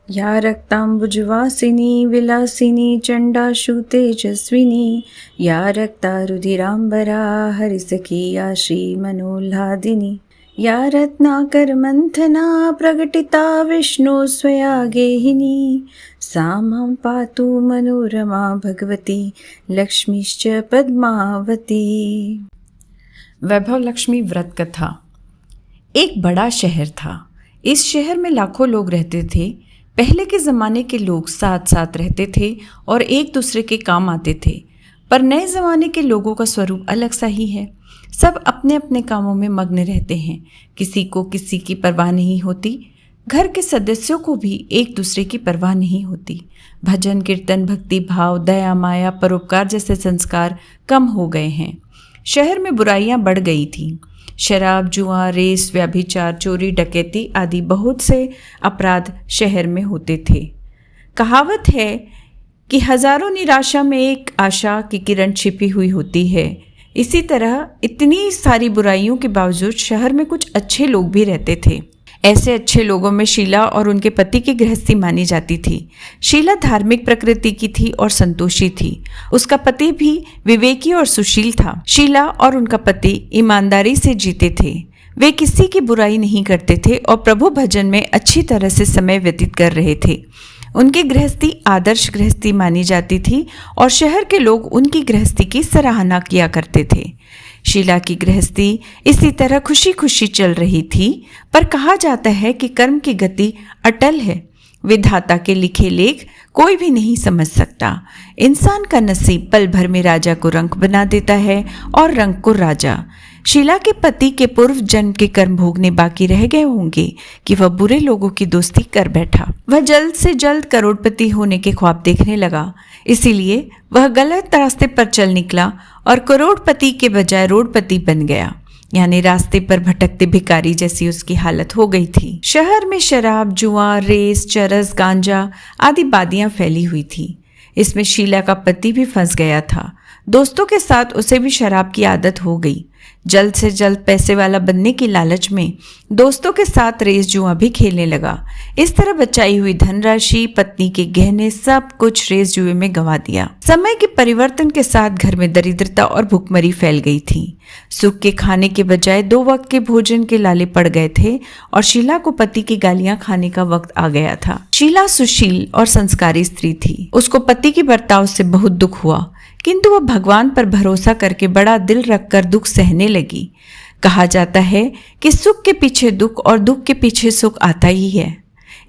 या रक्ताम्बुजवासिनी विलासिनी चण्डाशु तेजस्विनी या रक्तारुधिराम्बरा हरिसखी या श्रीमनोल्लादिनी या रत्नाकरमन्थना प्रकटिता विष्णु स्वया गेहिनी सा मां पातु मनोरमा भगवती लक्ष्मीश्च पद्मावती। वैभव लक्ष्मी व्रत कथा। एक बड़ा शहर था। इस शहर में लाखों लोग रहते थे। पहले के ज़माने के लोग साथ साथ रहते थे और एक दूसरे के काम आते थे, पर नए ज़माने के लोगों का स्वरूप अलग सा ही है। सब अपने अपने कामों में मग्न रहते हैं। किसी को किसी की परवाह नहीं होती। घर के सदस्यों को भी एक दूसरे की परवाह नहीं होती। भजन कीर्तन, भक्ति भाव, दया माया, परोपकार जैसे संस्कार कम हो गए हैं। शहर में बुराइयां बढ़ गई थीं। शराब, जुआ, रेस, व्यभिचार, चोरी, डकैती आदि बहुत से अपराध शहर में होते थे। कहावत है कि हजारों निराशा में एक आशा की किरण छिपी हुई होती है। इसी तरह इतनी सारी बुराइयों के बावजूद शहर में कुछ अच्छे लोग भी रहते थे। ऐसे अच्छे लोगों में शीला और उनके पति की गृहस्थी मानी जाती थी। शीला धार्मिक प्रकृति की थी और संतोषी थी। उसका पति भी विवेकी और सुशील था। शीला और उनका पति ईमानदारी से जीते थे। वे किसी की बुराई नहीं करते थे और प्रभु भजन में अच्छी तरह से समय व्यतीत कर रहे थे। उनकी गृहस्थी आदर्श गृहस्थी मानी जाती थी और शहर के लोग उनकी गृहस्थी की सराहना किया करते थे। शीला की गृहस्थी इसी तरह खुशी खुशी चल रही थी, पर कहा जाता है कि कर्म की गति अटल है। विधाता के लिखे लेख कोई भी नहीं समझ सकता। इंसान का नसीब पल भर में राजा को रंक बना देता है और रंक को राजा। शीला के पति के पूर्व जन्म के कर्म भोगने बाकी रह गए होंगे कि वह बुरे लोगों की दोस्ती कर बैठा। वह जल्द से जल्द करोड़पति होने के ख्वाब देखने लगा। इसीलिए वह गलत रास्ते पर चल निकला और करोड़पति के बजाय रोडपति बन गया, यानी रास्ते पर भटकते भिखारी जैसी उसकी हालत हो गई थी। शहर में शराब, जुआ, रेस, चरस, गांजा आदि बादियां फैली हुई थी। इसमें शीला का पति भी फंस गया था। दोस्तों के साथ उसे भी शराब की आदत हो गई। जल्द से जल्द पैसे वाला बनने की लालच में दोस्तों के साथ रेस जुआ भी खेलने लगा। इस तरह बचाई हुई धनराशि, पत्नी के गहने, सब कुछ रेस जुए में गंवा दिया। समय के परिवर्तन के साथ घर में दरिद्रता और भूखमरी फैल गई थी। सुख के खाने के बजाय 2 वक्त के भोजन के लाले पड़ गए थे और शीला को पति की गालियां खाने का वक्त आ गया था। शीला सुशील और संस्कारी स्त्री थी। उसको पति के बर्ताव से बहुत दुख हुआ, किंतु वह भगवान पर भरोसा करके बड़ा दिल रखकर दुख सहने लगी। कहा जाता है कि सुख के पीछे दुख और दुख के पीछे सुख आता ही है,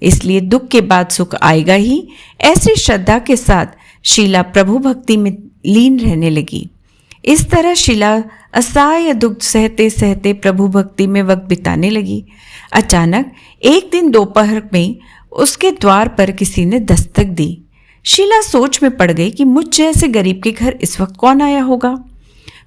इसलिए दुख के बाद सुख आएगा ही। ऐसी श्रद्धा के साथ शीला प्रभु भक्ति में लीन रहने लगी। इस तरह शीला असहाय दुख सहते सहते प्रभु भक्ति में वक्त बिताने लगी। अचानक एक दिन दोपहर में उसके द्वार पर किसी ने दस्तक दी। शीला सोच में पड़ गई कि मुझ जैसे गरीब के घर इस वक्त कौन आया होगा।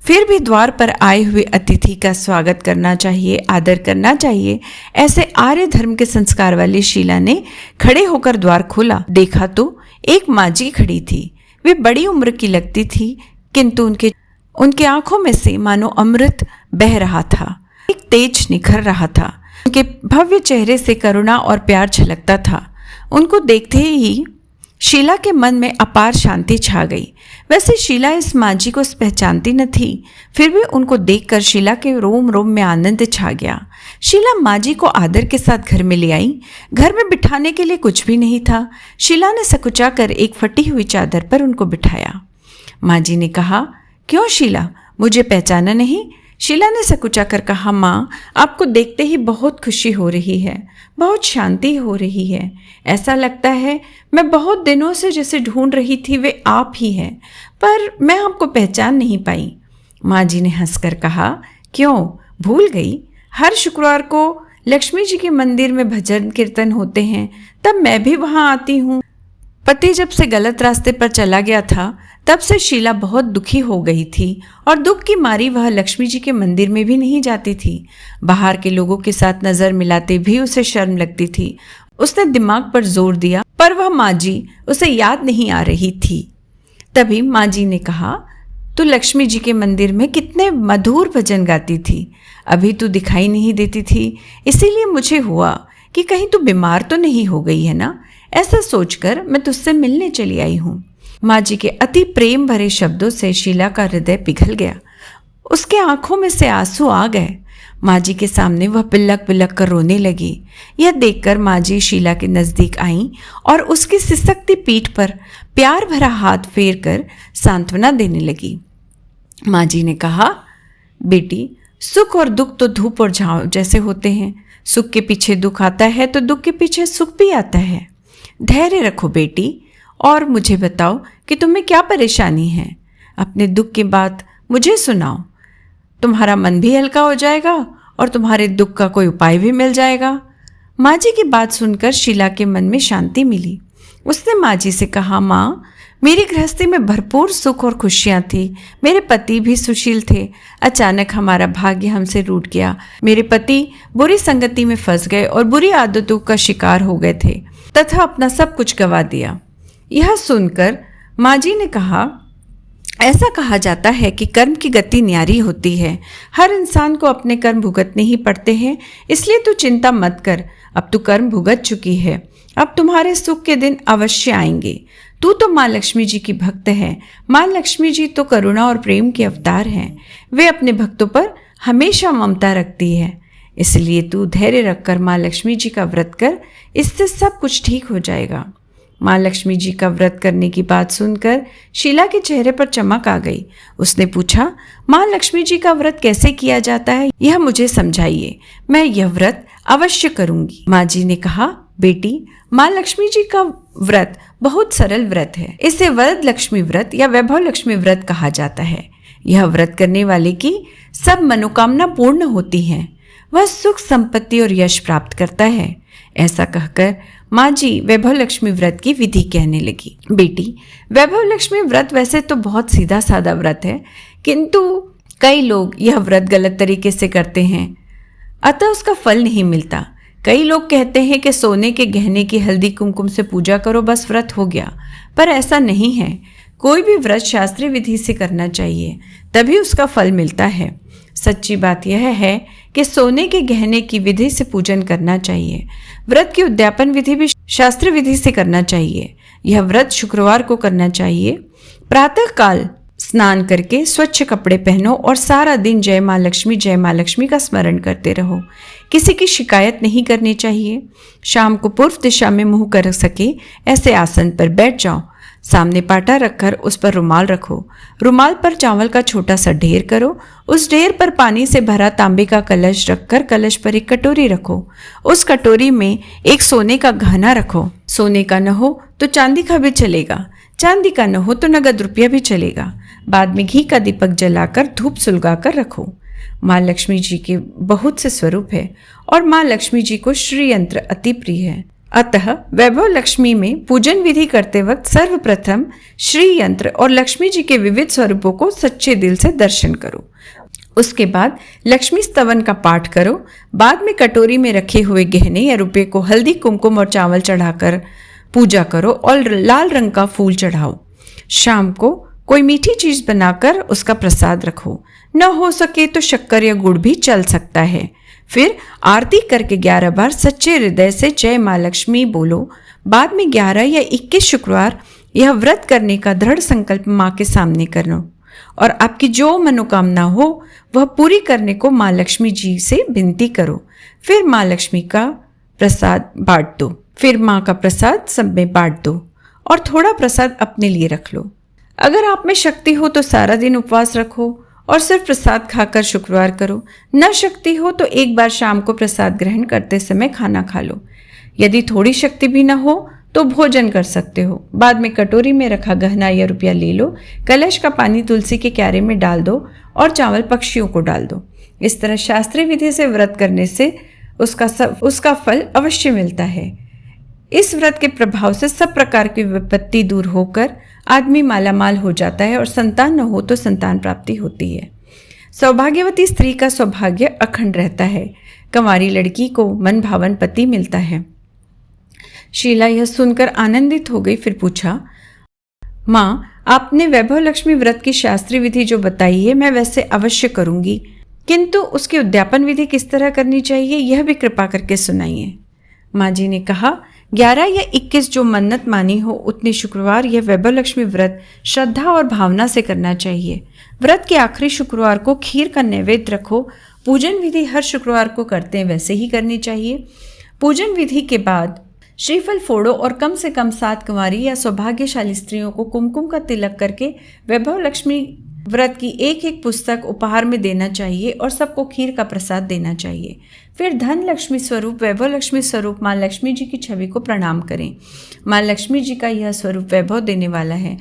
फिर भी द्वार पर आए हुए अतिथि का स्वागत करना चाहिए, आदर करना चाहिए। ऐसे आर्य धर्म के संस्कार वाली शीला ने खड़े होकर द्वार खोला। देखा तो एक माजी खड़ी थी। वे बड़ी उम्र की लगती थी, किंतु उनके आंखों में से मानो अमृत बह रहा था। एक तेज निखर रहा था। उनके भव्य चेहरे से करुणा और प्यार झलकता था। उनको देखते ही शीला के मन में अपार शांति छा गई। वैसे शीला इस माजी को पहचानती न थी, फिर भी उनको देखकर शीला के रोम रोम में आनंद छा गया। शीला माजी को आदर के साथ घर में ले आई। घर में बिठाने के लिए कुछ भी नहीं था। शीला ने सकुचा कर एक फटी हुई चादर पर उनको बिठाया। माजी ने कहा, क्यों शीला, मुझे पहचाना नहीं? शीला ने सकुचा कर कहा, माँ, आपको देखते ही बहुत खुशी हो रही है, बहुत शांति हो रही है। ऐसा लगता है मैं बहुत दिनों से जैसे ढूंढ रही थी वे आप ही हैं, पर मैं आपको पहचान नहीं पाई। माँ जी ने हंसकर कहा, क्यों भूल गई? हर शुक्रवार को लक्ष्मी जी के मंदिर में भजन कीर्तन होते हैं, तब मैं भी वहाँ आती हूँ। पति जब से गलत रास्ते पर चला गया था, तब से शीला बहुत दुखी हो गई थी और दुख की मारी वह लक्ष्मी जी के मंदिर में भी नहीं जाती थी। बाहर के लोगों के साथ नजर मिलाते भी उसे शर्म लगती थी। उसने दिमाग पर जोर दिया, पर वह माँ जी उसे याद नहीं आ रही थी। तभी माँ जी ने कहा, तू लक्ष्मी जी के मंदिर में कितने मधुर भजन गाती थी, अभी तू दिखाई नहीं देती थी, इसीलिए मुझे हुआ कि कहीं तू बीमार तो नहीं हो गई है ना, ऐसा सोचकर मैं तुझसे मिलने चली आई हूँ। माँ जी के अति प्रेम भरे शब्दों से शीला का हृदय पिघल गया। उसके आंखों में से आंसू आ गए। माँ जी के सामने वह बिलक बिलक कर रोने लगी। यह देखकर माँ जी शीला के नजदीक आईं और उसकी सिसकती पीठ पर प्यार भरा हाथ फेर कर सांत्वना देने लगी। माँ जी ने कहा, बेटी, सुख और दुख तो धूप और छांव जैसे होते हैं। सुख के पीछे दुख आता है तो दुख के पीछे सुख भी आता है। धैर्य रखो बेटी, और मुझे बताओ कि तुम्हें क्या परेशानी है। अपने दुख की बात मुझे सुनाओ, तुम्हारा मन भी हल्का हो जाएगा और तुम्हारे दुख का कोई उपाय भी मिल जाएगा। माँ जी की बात सुनकर शीला के मन में शांति मिली। उसने माँ जी से कहा, माँ, मेरी गृहस्थी में भरपूर सुख और खुशियाँ थी। मेरे पति भी सुशील थे। अचानक हमारा भाग्य हमसे रूठ गया। मेरे पति बुरी संगति में फंस गए और बुरी आदतों का शिकार हो गए थे तथा अपना सब कुछ गंवा दिया। यह सुनकर माँ जी ने कहा, ऐसा कहा जाता है कि कर्म की गति न्यारी होती है। हर इंसान को अपने कर्म भुगतने ही पड़ते हैं, इसलिए तू चिंता मत कर। अब तू कर्म भुगत चुकी है, अब तुम्हारे सुख के दिन अवश्य आएंगे। तू तो माँ लक्ष्मी जी की भक्त है। माँ लक्ष्मी जी तो करुणा और प्रेम के अवतार हैं। वे अपने भक्तों पर हमेशा ममता रखती है। इसलिए तू धैर्य रखकर माँ लक्ष्मी जी का व्रत कर, इससे सब कुछ ठीक हो जाएगा। माँ लक्ष्मी जी का व्रत करने की बात सुनकर शीला के चेहरे पर चमक आ गई। उसने पूछा, माँ लक्ष्मी जी का व्रत कैसे किया जाता है, यह मुझे समझाइए। मैं यह व्रत अवश्य करूंगी। माँ जी ने कहा, बेटी, माँ लक्ष्मी जी का व्रत बहुत सरल व्रत है। इसे वरद लक्ष्मी व्रत या वैभव लक्ष्मी व्रत कहा जाता है। यह व्रत करने वाले की सब मनोकामना पूर्ण होती हैं। वह सुख, संपत्ति और यश प्राप्त करता है। ऐसा कहकर माँ जी वैभव लक्ष्मी व्रत की विधि कहने लगी। बेटी, वैभव लक्ष्मी व्रत वैसे तो बहुत सीधा साधा व्रत है, किंतु कई लोग यह व्रत गलत तरीके से करते हैं, अतः उसका फल नहीं मिलता। कई लोग कहते हैं कि सोने के गहने की हल्दी कुमकुम से पूजा करो, बस व्रत हो गया। पर ऐसा नहीं है। कोई भी व्रत शास्त्रीय विधि से करना चाहिए, तभी उसका फल मिलता है। सच्ची बात यह है कि सोने के गहने की विधि से पूजन करना चाहिए। व्रत की उद्यापन विधि भी शास्त्रीय विधि से करना चाहिए। यह व्रत शुक्रवार को करना चाहिए। प्रातः काल स्नान करके स्वच्छ कपड़े पहनो और सारा दिन जय माँ लक्ष्मी का स्मरण करते रहो। किसी की शिकायत नहीं करनी चाहिए। शाम को पूर्व दिशा में मुंह कर सके ऐसे आसन पर बैठ जाओ। सामने पाटा रखकर उस पर रुमाल रखो। रुमाल पर चावल का छोटा सा ढेर करो। उस ढेर पर पानी से भरा तांबे का कलश रखकर कलश पर एक कटोरी रखो। उस कटोरी में एक सोने का गहना रखो। सोने का न हो तो चांदी का भी चलेगा, चांदी का न हो तो नगद रुपया भी चलेगा। बाद में घी का दीपक जलाकर धूप सुलगाकर रखो। माँ लक्ष्मी जी के बहुत से स्वरूप है और माँ लक्ष्मी जी को श्री यंत्र अति प्रिय है। अतः वैभव लक्ष्मी में पूजन विधि करते वक्त सर्वप्रथम श्री यंत्र और लक्ष्मी जी के विविध स्वरूपों को सच्चे दिल से दर्शन करो। उसके बाद लक्ष्मी स्तवन का पाठ करो। बाद में कटोरी में रखे हुए गहने या रुपये को हल्दी, कुमकुम और चावल चढ़ाकर पूजा करो और लाल रंग का फूल चढ़ाओ। शाम को कोई मीठी चीज बनाकर उसका प्रसाद रखो। न हो सके तो शक्कर या गुड़ भी चल सकता है। फिर आरती करके 11 बार सच्चे हृदय से जय माँ लक्ष्मी बोलो। बाद में 11 या 21 शुक्रवार यह व्रत करने का दृढ़ संकल्प माँ के सामने करो और आपकी जो मनोकामना हो वह पूरी करने को माँ लक्ष्मी जी से विनती करो। फिर माँ लक्ष्मी का प्रसाद बांट दो। फिर माँ का प्रसाद सब में बांट दो और थोड़ा प्रसाद अपने लिए रख लो। अगर आप में शक्ति हो तो सारा दिन उपवास रखो और सिर्फ प्रसाद खाकर शुक्रवार करो। न शक्ति हो तो एक बार शाम को प्रसाद ग्रहण करते समय खाना खा लो। यदि थोड़ी शक्ति भी न हो तो भोजन कर सकते हो। बाद में कटोरी में रखा गहना या रुपया ले लो। कलश का पानी तुलसी के क्यारे में डाल दो और चावल पक्षियों को डाल दो। इस तरह शास्त्रीय विधि से व्रत करने से उसका फल अवश्य मिलता है। इस व्रत के प्रभाव से सब प्रकार की विपत्ति दूर होकर आदमी मालामाल हो जाता है और संतान न हो तो संतान प्राप्ति होती है। सौभाग्यवती स्त्री का सौभाग्य अखंड रहता है। कंवारी लड़की को मन भावन पति मिलता है। शीला यह सुनकर आनंदित हो गई। फिर पूछा, माँ, आपने वैभव लक्ष्मी व्रत की शास्त्रीय विधि जो बताई है मैं वैसे अवश्य करूंगी, किंतु उसकी उद्यापन विधि किस तरह करनी चाहिए यह भी कृपा करके सुनाइए। माँ जी ने कहा, 11 या 21 जो मन्नत मानी हो उतने शुक्रवार यह वैभव लक्ष्मी व्रत श्रद्धा और भावना से करना चाहिए। व्रत के आखिरी शुक्रवार को खीर का नैवेद्य रखो। पूजन विधि हर शुक्रवार को करते हैं वैसे ही करनी चाहिए। पूजन विधि के बाद श्रीफल फोड़ो और कम से कम 7 कुंवारी या सौभाग्यशाली स्त्रियों को कुमकुम का तिलक करके वैभव लक्ष्मी व्रत की एक एक पुस्तक उपहार में देना चाहिए और सबको खीर का प्रसाद देना चाहिए। फिर धन लक्ष्मी स्वरूप वैभव लक्ष्मी स्वरूप माँ लक्ष्मी जी की छवि को प्रणाम करें। माँ लक्ष्मी जी का यह स्वरूप वैभव देने वाला है।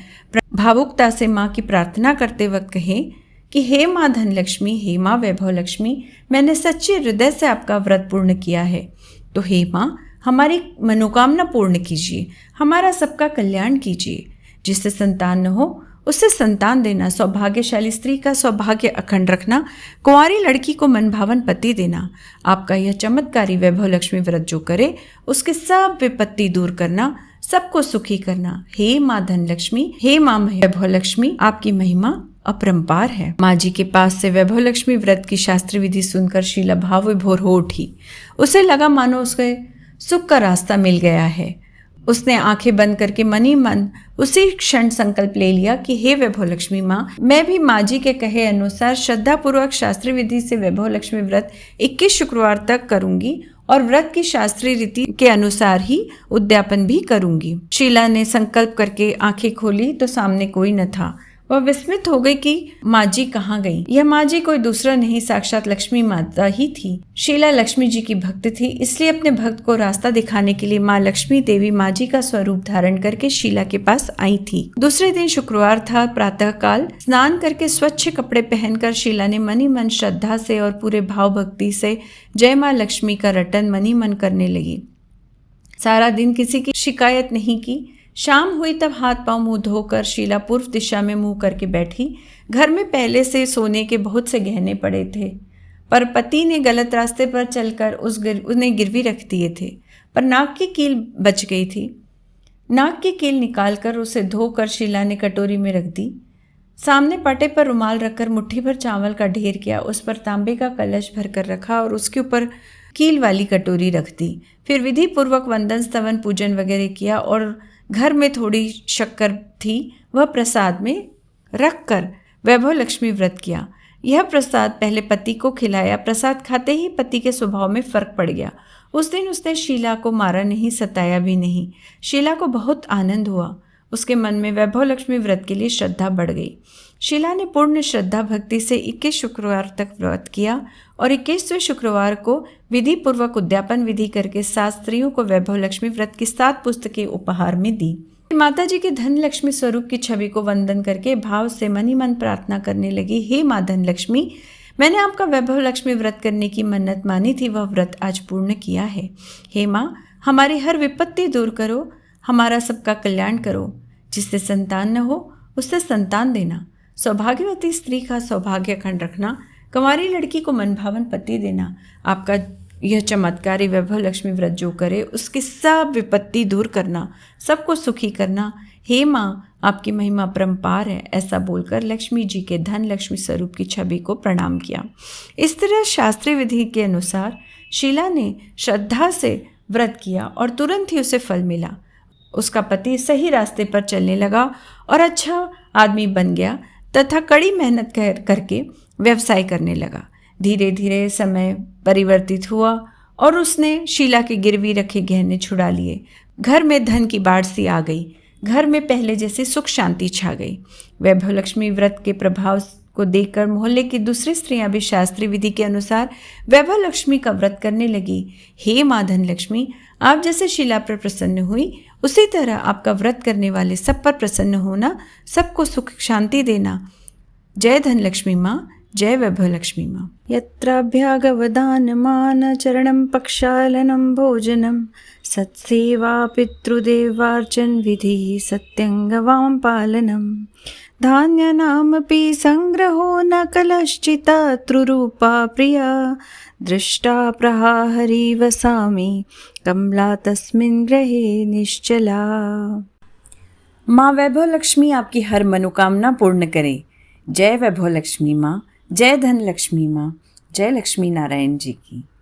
भावुकता से माँ की प्रार्थना करते वक्त कहें कि हे माँ धन लक्ष्मी, हे माँ वैभव लक्ष्मी, मैंने सच्चे हृदय से आपका व्रत पूर्ण किया है, तो हे माँ हमारी मनोकामना पूर्ण कीजिए, हमारा सबका कल्याण कीजिए। जिससे संतान न हो उससे संतान देना, सौभाग्यशाली स्त्री का सौभाग्य अखंड रखना, कुंवारी लड़की को मनभावन पति देना। आपका यह चमत्कारी वैभव लक्ष्मी व्रत जो करे उसके सब विपत्ति दूर करना, सबको सुखी करना। हे माँ धन लक्ष्मी, हे माँ वैभव लक्ष्मी, आपकी महिमा अपरंपार है। माँ जी के पास से वैभव लक्ष्मी व्रत की शास्त्रीय विधि सुनकर शीला भाव विभोर हो उठी। उसे लगा मानो उसके सुख का रास्ता मिल गया है। उसने आंखें बंद करके मनी मन उसी क्षण संकल्प ले लिया कि हे वैभव लक्ष्मी माँ, मैं भी माँ जी के कहे अनुसार श्रद्धापूर्वक शास्त्रीय विधि से वैभव लक्ष्मी व्रत 21 शुक्रवार तक करूंगी और व्रत की शास्त्रीय रीति के अनुसार ही उद्यापन भी करूंगी। शीला ने संकल्प करके आंखें खोली तो सामने कोई न था। वह विस्मित हो गई कि माँ जी कहाँ गई। यह माँ जी कोई दूसरा नहीं, साक्षात लक्ष्मी माता ही थी। शीला लक्ष्मी जी की भक्त थी, इसलिए अपने भक्त को रास्ता दिखाने के लिए माँ लक्ष्मी देवी माँ जी का स्वरूप धारण करके शीला के पास आई थी। दूसरे दिन शुक्रवार था। प्रातः काल स्नान करके स्वच्छ कपड़े पहनकर शीला ने मनी मन श्रद्धा से और पूरे भाव भक्ति से जय माँ लक्ष्मी का रटन मनी मन करने लगी। सारा दिन किसी की शिकायत नहीं की। शाम हुई तब हाथ पांव मुंह धोकर शीला पूर्व दिशा में मुंह करके बैठी। घर में पहले से सोने के बहुत से गहने पड़े थे, पर पति ने गलत रास्ते पर चलकर उन्हें गिरवी रख दिए थे। पर नाक की कील बच गई थी। नाक की कील निकालकर उसे धोकर शीला ने कटोरी में रख दी। सामने पाटे पर रुमाल रखकर मुट्ठी भर चावल का ढेर किया, उस पर तांबे का कलश भरकर रखा और उसके ऊपर कील वाली कटोरी रख दी। फिर विधि पूर्वक वंदन स्तवन पूजन वगैरह किया और घर में थोड़ी शक्कर थी, वह प्रसाद में रखकर वैभव लक्ष्मी व्रत किया। यह प्रसाद पहले पति को खिलाया। प्रसाद खाते ही पति के स्वभाव में फर्क पड़ गया। उस दिन उसने शीला को मारा नहीं, सताया भी नहीं। शीला को बहुत आनंद हुआ। उसके मन में वैभव लक्ष्मी व्रत के लिए श्रद्धा बढ़ गई। शीला ने पूर्ण श्रद्धा भक्ति से 21 शुक्रवार तक व्रत किया और 21वें शुक्रवार को विधि पूर्वक उद्यापन विधि करके 7 स्त्रियों को वैभव लक्ष्मी व्रत की 7 पुस्तकें उपहार में दी। माता जी के धन लक्ष्मी स्वरूप की छवि को वंदन करके भाव से मनी मन प्रार्थना करने लगी, हे माँ धन लक्ष्मी, मैंने आपका वैभव लक्ष्मी व्रत करने की मन्नत मानी थी, वह व्रत आज पूर्ण किया है। हे माँ, हमारी हर विपत्ति दूर करो, हमारा सबका कल्याण करो। जिससे संतान न हो उससे संतान देना, सौभाग्यवती स्त्री का सौभाग्य अखंड रखना, कुंवारी लड़की को मनभावन पति देना। आपका यह चमत्कारी वैभव लक्ष्मी व्रत जो करे उसकी सब विपत्ति दूर करना, सबको सुखी करना। हे माँ, आपकी महिमा अपरंपार है। ऐसा बोलकर लक्ष्मी जी के धन लक्ष्मी स्वरूप की छवि को प्रणाम किया। इस तरह शास्त्रीय विधि के अनुसार शीला ने श्रद्धा से व्रत किया और तुरंत ही उसे फल मिला। उसका पति सही रास्ते पर चलने लगा और अच्छा आदमी बन गया तथा कड़ी मेहनत करके व्यवसाय करने लगा। धीरे धीरे समय परिवर्तित हुआ और उसने शीला के गिरवी रखे गहने छुड़ा लिए। घर में धन की बाढ़ सी आ गई। घर में पहले जैसे सुख शांति छा गई। वैभव लक्ष्मी व्रत के प्रभाव को देखकर मोहल्ले की दूसरी स्त्रियां भी शास्त्रीय विधि के अनुसार वैभव लक्ष्मी का व्रत करने लगी। हे माँ धन लक्ष्मी, आप जैसे शीला पर प्रसन्न हुई उसी तरह आपका व्रत करने वाले सब पर प्रसन्न होना, सबको सुख शांति देना। जय धन लक्ष्मी माँ, जय वैभव लक्ष्मी माँ। यत्राभ्यागवदानमान चरणं पक्षालनं भोजनं सत्सेवा पितृदेवार्चन विधि सत्यंगवां पालनं धान्यानामपि संग्रहो न कलश्चित्तरूपा प्रिया दृष्टा प्रहारी वसामि कमला तस्मिन् ग्रहे निश्चला। माँ वैभव लक्ष्मी आपकी हर मनोकामना पूर्ण करे। जय वैभव लक्ष्मी माँ, जय धन लक्ष्मी माँ, जय लक्ष्मी नारायण जी की।